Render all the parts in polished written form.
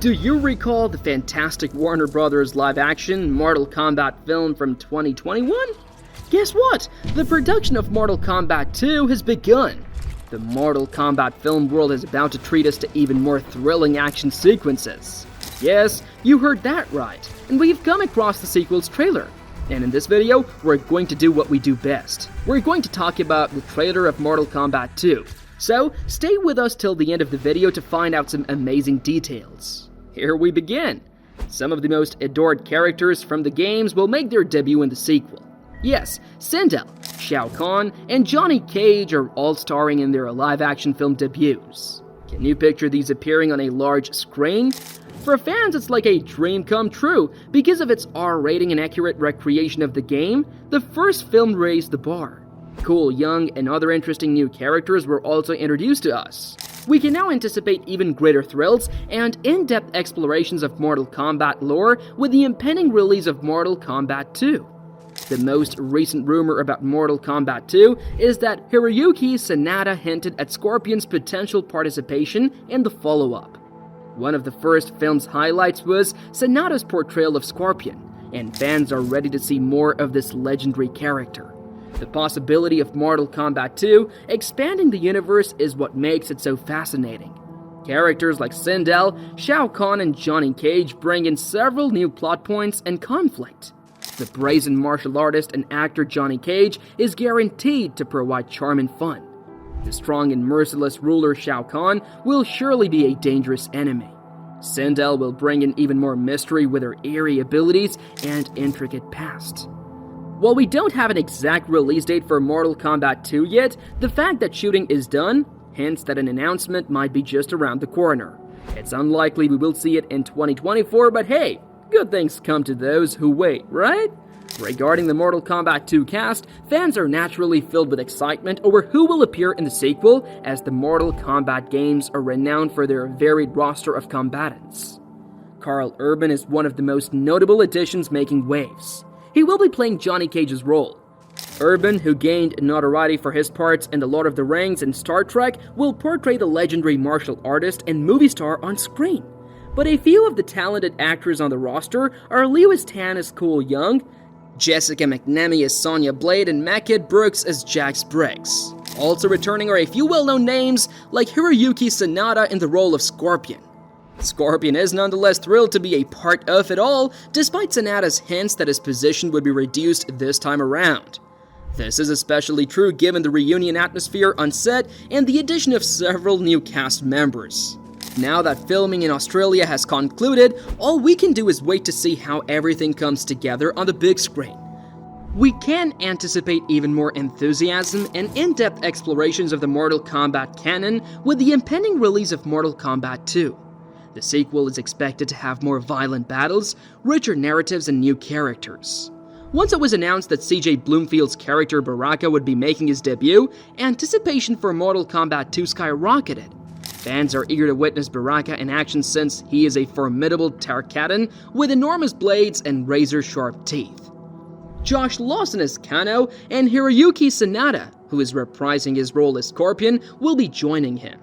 Do you recall the fantastic Warner Bros. Live-action Mortal Kombat film from 2021? Guess what? The production of Mortal Kombat 2 has begun. The Mortal Kombat film world is about to treat us to even more thrilling action sequences. Yes, you heard that right, and we've come across the sequel's trailer. And in this video, we're going to do what we do best. We're going to talk about the trailer of Mortal Kombat 2. So, stay with us till the end of the video to find out some amazing details. Here we begin. Some of the most adored characters from the games will make their debut in the sequel. Yes, Sindel, Shao Kahn, and Johnny Cage are all starring in their live-action film debuts. Can you picture these appearing on a large screen? For fans, it's like a dream come true. Because of its R rating and accurate recreation of the game, the first film raised the bar. Cool, young, and other interesting new characters were also introduced to us. We can now anticipate even greater thrills and in-depth explorations of Mortal Kombat lore with the impending release of Mortal Kombat 2. The most recent rumor about Mortal Kombat 2 is that Hiroyuki Sanada hinted at Scorpion's potential participation in the follow-up. One of the first film's highlights was Sanada's portrayal of Scorpion, and fans are ready to see more of this legendary character. The possibility of Mortal Kombat 2 expanding the universe is what makes it so fascinating. Characters like Sindel, Shao Kahn, and Johnny Cage bring in several new plot points and conflict. The brazen martial artist and actor Johnny Cage is guaranteed to provide charm and fun. The strong and merciless ruler Shao Kahn will surely be a dangerous enemy. Sindel will bring in even more mystery with her eerie abilities and intricate past. While we don't have an exact release date for Mortal Kombat 2 yet, the fact that shooting is done hints that an announcement might be just around the corner. It's unlikely we will see it in 2024, but hey, good things come to those who wait, right? Regarding the Mortal Kombat 2 cast, fans are naturally filled with excitement over who will appear in the sequel, as the Mortal Kombat games are renowned for their varied roster of combatants. Karl Urban is one of the most notable additions making waves. He will be playing Johnny Cage's role. Urban, who gained notoriety for his parts in The Lord of the Rings and Star Trek, will portray the legendary martial artist and movie star on screen. But a few of the talented actors on the roster are Lewis Tan as Cole Young, Jessica McNamee as Sonya Blade, and Macad Brooks as Jax Briggs. Also returning are a few well-known names like Hiroyuki Sanada in the role of Scorpion. Scorpion is nonetheless thrilled to be a part of it all, despite Sanada's hints that his position would be reduced this time around. This is especially true given the reunion atmosphere on set and the addition of several new cast members. Now that filming in Australia has concluded, all we can do is wait to see how everything comes together on the big screen. We can anticipate even more enthusiasm and in-depth explorations of the Mortal Kombat canon with the impending release of Mortal Kombat 2. The sequel is expected to have more violent battles, richer narratives, and new characters. Once it was announced that CJ Bloomfield's character Baraka would be making his debut, anticipation for Mortal Kombat 2 skyrocketed. Fans are eager to witness Baraka in action since he is a formidable Tarkatan with enormous blades and razor-sharp teeth. Josh Lawson as Kano, and Hiroyuki Sanada, who is reprising his role as Scorpion, will be joining him.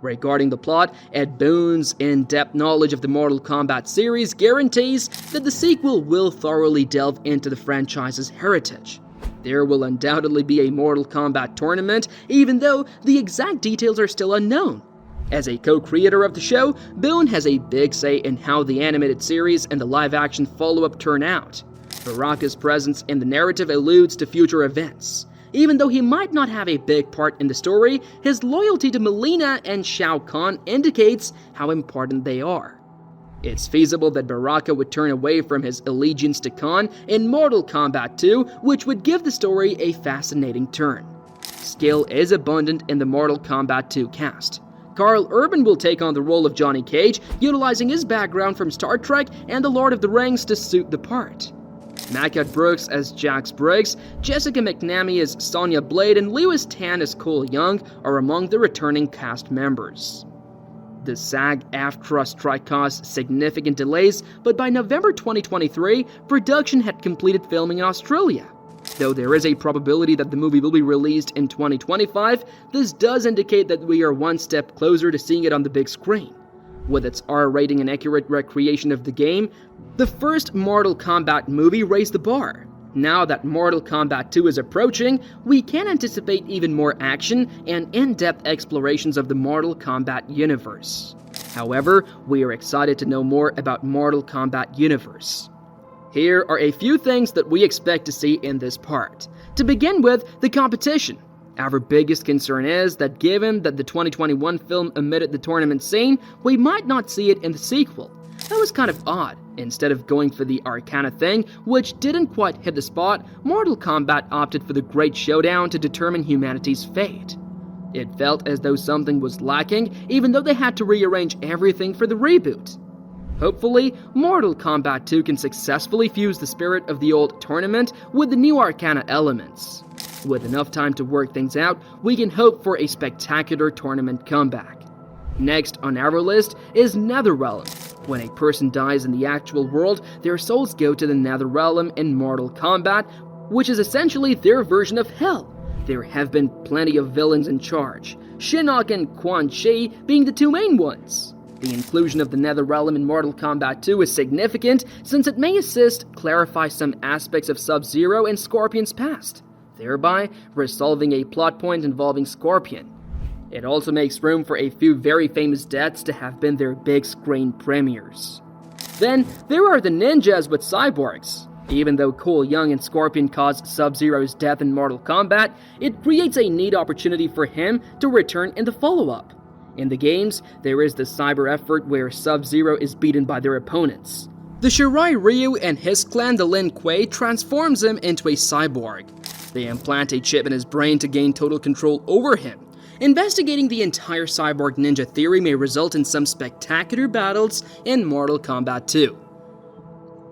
Regarding the plot, Ed Boon's in-depth knowledge of the Mortal Kombat series guarantees that the sequel will thoroughly delve into the franchise's heritage. There will undoubtedly be a Mortal Kombat tournament, even though the exact details are still unknown. As a co-creator of the show, Boon has a big say in how the animated series and the live-action follow-up turn out. Baraka's presence in the narrative alludes to future events. Even though he might not have a big part in the story, his loyalty to Mileena and Shao Kahn indicates how important they are. It's feasible that Baraka would turn away from his allegiance to Kahn in Mortal Kombat 2, which would give the story a fascinating turn. Skill is abundant in the Mortal Kombat 2 cast. Karl Urban will take on the role of Johnny Cage, utilizing his background from Star Trek and The Lord of the Rings to suit the part. Macad Brooks as Jax Briggs, Jessica McNamee as Sonya Blade, and Lewis Tan as Cole Young are among the returning cast members. The SAG-AFTRA strike caused significant delays, but by November 2023, production had completed filming in Australia. Though there is a probability that the movie will be released in 2025, this does indicate that we are one step closer to seeing it on the big screen. With its R rating and accurate recreation of the game, the first Mortal Kombat movie raised the bar. Now that Mortal Kombat 2 is approaching, we can anticipate even more action and in-depth explorations of the Mortal Kombat universe. However, we are excited to know more about Mortal Kombat universe. Here are a few things that we expect to see in this part. To begin with, the competition. Our biggest concern is that given that the 2021 film omitted the tournament scene, we might not see it in the sequel. That was kind of odd. Instead of going for the Arcana thing, which didn't quite hit the spot, Mortal Kombat opted for the Great Showdown to determine humanity's fate. It felt as though something was lacking, even though they had to rearrange everything for the reboot. Hopefully, Mortal Kombat 2 can successfully fuse the spirit of the old tournament with the new Arcana elements. With enough time to work things out, we can hope for a spectacular tournament comeback. Next on our list is Netherrealm. When a person dies in the actual world, their souls go to the Netherrealm in Mortal Kombat, which is essentially their version of Hell. There have been plenty of villains in charge, Shinnok and Quan Chi being the two main ones. The inclusion of the Netherrealm in Mortal Kombat 2 is significant since it may assist clarify some aspects of Sub-Zero and Scorpion's past, thereby resolving a plot point involving Scorpion. It also makes room for a few very famous deaths to have been their big screen premieres. Then, there are the ninjas with cyborgs. Even though Cole Young and Scorpion caused Sub-Zero's death in Mortal Kombat, it creates a neat opportunity for him to return in the follow-up. In the games, there is the cyber effort where Sub-Zero is beaten by their opponents. The Shirai Ryu and his clan, the Lin Kuei, transforms him into a cyborg. They implant a chip in his brain to gain total control over him. Investigating the entire cyborg ninja theory may result in some spectacular battles in Mortal Kombat 2.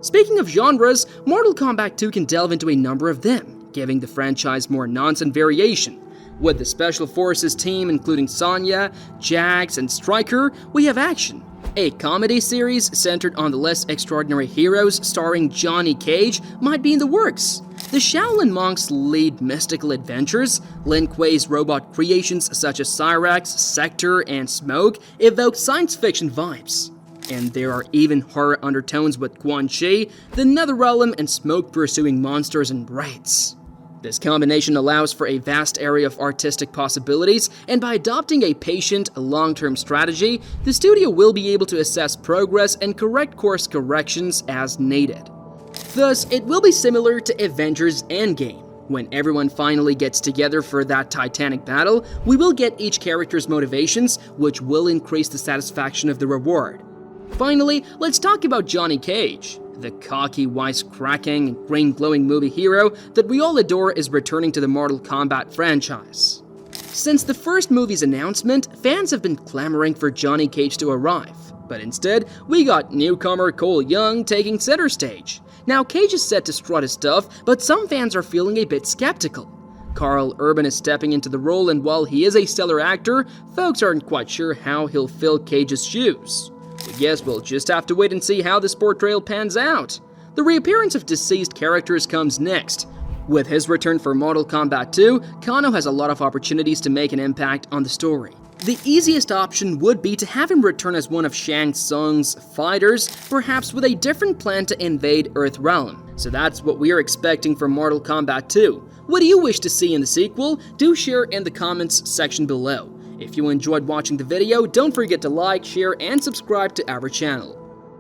Speaking of genres, Mortal Kombat 2 can delve into a number of them, giving the franchise more nuance and variation. With the Special Forces team including Sonya, Jax, and Stryker, we have action. A comedy series centered on the less extraordinary heroes starring Johnny Cage might be in the works. The Shaolin monks lead mystical adventures. Lin Kuei's robot creations such as Cyrax, Sector, and Smoke evoke science fiction vibes. And there are even horror undertones with Quan Chi, the Netherrealm, and Smoke pursuing monsters and raids. This combination allows for a vast area of artistic possibilities, and by adopting a patient, long-term strategy, the studio will be able to assess progress and correct course corrections as needed. Thus, it will be similar to Avengers Endgame. When everyone finally gets together for that titanic battle, we will get each character's motivations, which will increase the satisfaction of the reward. Finally, let's talk about Johnny Cage. The cocky, wisecracking, green-glowing movie hero that we all adore is returning to the Mortal Kombat franchise. Since the first movie's announcement, fans have been clamoring for Johnny Cage to arrive, but instead, we got newcomer Cole Young taking center stage. Now, Cage is set to strut his stuff, but some fans are feeling a bit skeptical. Carl Urban is stepping into the role, and while he is a stellar actor, folks aren't quite sure how he'll fill Cage's shoes. We guess we'll just have to wait and see how this portrayal pans out. The reappearance of deceased characters comes next. With his return for Mortal Kombat 2, Kano has a lot of opportunities to make an impact on the story. The easiest option would be to have him return as one of Shang Tsung's fighters, perhaps with a different plan to invade Earthrealm. So that's what we are expecting from Mortal Kombat 2. What do you wish to see in the sequel? Do share in the comments section below. If you enjoyed watching the video, don't forget to like, share, and subscribe to our channel.